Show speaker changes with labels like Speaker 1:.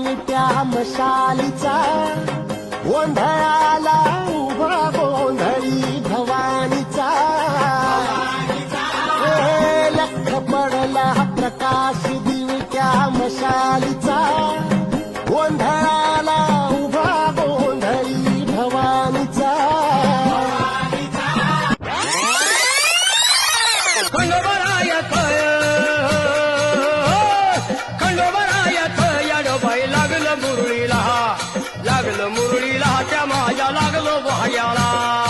Speaker 1: दिवट्या मशालीचा गोंधळाला उभा गोंधळी भवानीचा लख पडला प्रकाश दिवट्या मशालीचा गोंधळाला उभा गोंधळी भवानीचा
Speaker 2: खंडोबरायत याडोबाई लागलं मुरळीला त्या माझ्या लागलो भाग्याला